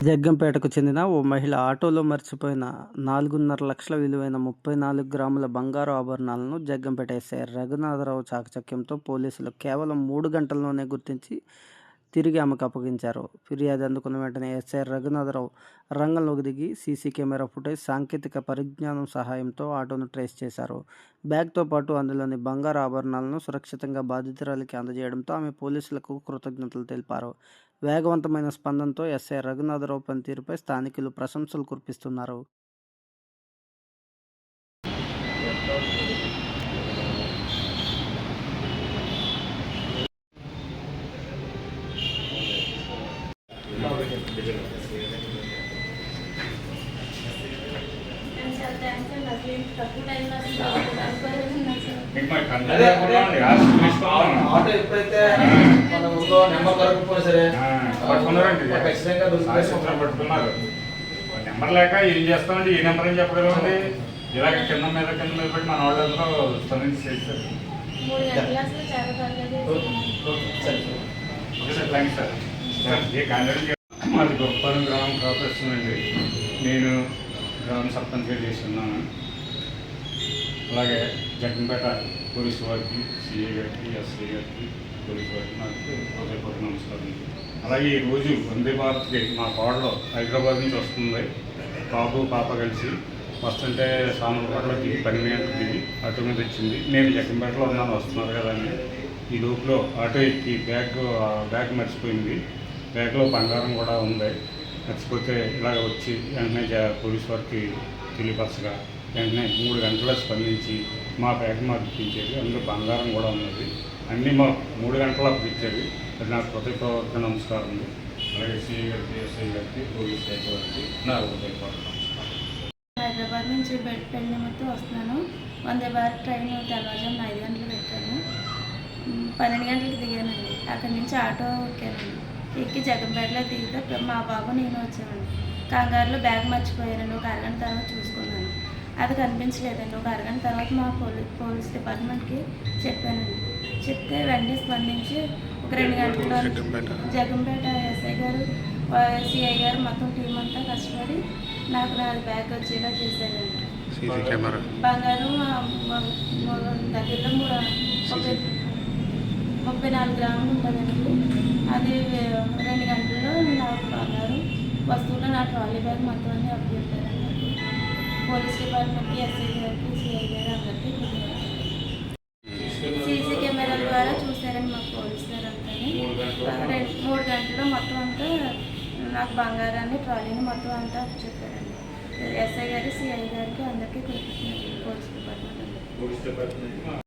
జగ్గంపేటకు చెందిన ఓ మహిళ ఆటోలో మర్చిపోయిన 4.5 లక్షల విలువైన 34 గ్రాముల బంగారు ఆభరణాలను జగ్గంపేట ఎస్ఐ రఘునాథరావు చాకచక్యంతో పోలీసులు కేవలం 3 గంటల్లోనే గుర్తించి తిరిగి ఆమెకు అప్పగించారు. ఫిర్యాదు అందుకున్న వెంటనే ఎస్ఐ రఘునాథరావు రంగంలోకి దిగి సీసీ కెమెరా ఫుటేజ్, సాంకేతిక పరిజ్ఞానం సహాయంతో ఆటోను ట్రేస్ చేశారు. బ్యాగ్తో పాటు అందులోని బంగారు ఆభరణాలను సురక్షితంగా బాధితురాలికి అందజేయడంతో ఆమె పోలీసులకు కృతజ్ఞతలు తెలిపారు. వేగవంతమైన స్పందనతో ఎస్ఐ రఘునాథరావు పనితీరుపై స్థానికులు ప్రశంసలు కురిపిస్తున్నారు. ఆటో ఎప్పుడైతే మన ఊళ్ళో నెంబర్ దొరకకపోయినా సరే పట్టుకున్నారు. నెంబర్ లేక ఏం చేస్తామండి, ఏ నెంబర్ అని చెప్పగలమండి. ఇలాగ కింద మీద పెట్టి మన వాళ్ళందరూ స్పందించి చేస్తారు. మాది గొప్పపాలెం గ్రామం కార్పొరేషన్ అండి. నేను గ్రామ సర్పంచ్గా చేస్తున్నాను. అలాగే జగ్గంపేట పోలీసు వారికి, సిఐ గారికి, ఎస్ఐ గారికి, పోలీసు వారికి నాకు హృదయపూర్వక నమస్కారం. అలాగే ఈరోజు వందే భారత్కి మా కోడలో హైదరాబాద్ నుంచి వస్తుంది. బాబు పాప కలిసి వస్తుంటే సామర్లపేటలో దిగి 12 గంటలకు దిగి ఆటో మీద వచ్చింది. నేను జగ్గంపేటలో ఉన్నాను, వస్తున్నారు కదా అని. ఈ లోపల ఆటో ఎక్కి బ్యాగ్ మర్చిపోయింది. బ్యాగ్లో బంగారం కూడా ఉంది. మర్చిపోతే ఇలాగ వచ్చి వెంటనే పోలీసు వారికి తెలియపరచగా వెంటనే 3 గంటల్లో స్పందించి మా బ్యాగ్ మాకు ఇప్పించేది. అందులో బంగారం కూడా ఉన్నది. అన్నీ మాకు 3 గంటలు అప్పించేది. అది నాకు హృదయపూర్వక నమస్కారం ఉంది. అలాగే సిఐ గారికి, ఎస్ఐ గారికి, పోలీస్ శాఖ వారికి నా హృదయపూర్వక నమస్కారం. హైదరాబాద్ నుంచి పెళ్లి నిమిత్తం వస్తున్నాను. వందే భారత్ ట్రైన్ తెల్లవారుజామున 5 గంటలకు ఎక్కాను. 12 గంటలకు దిగానండి. అక్కడి నుంచి ఆటో ఎక్కానండి. ఎక్కి జగ్గంపేటలో దిగితే మా బాబు నేను వచ్చానండి. కంగారులో బ్యాగ్ మర్చిపోయానండి. ఒక అరగంట తర్వాత చూసుకున్నాను, అది కనిపించలేదండి. ఒక అరగంట తర్వాత మా పోలీస్ డిపార్ట్మెంట్కి చెప్పానండి. చెప్తే వెంటనే స్పందించి ఒక 2 గంటల్లో జగ్గంపేట ఎస్ఐ గారు, సిఐ గారు మొత్తం టీం అంతా కష్టపడి నాకు నా బ్యాగ్ వచ్చేలా చేశారండి. బంగారం దగ్గరలో 34 గ్రాములు ఉంటుందండి. అది 2 గంటల్లో నాకు బంగారం వస్తువులు నా ట్రాలీ బ్యాగ్ మొత్తం అన్నీ అప్పచెప్పారండి. పోలీస్ డిపార్ట్మెంట్కి, ఎస్ఐ గారికి, సిఐ గారు అందరికీ సీసీ కెమెరాల ద్వారా చూశారండి మా పోలీస్ గారు అంతా. 3 గంటల్లో మొత్తం అంతా నాకు బంగారాన్ని, ట్రాలీని మొత్తం అంతా అప్పచెప్పారండి. ఎస్ఐ గారు, సిఐ గారికి అందరికీ కృతజ్ఞతలు. Police department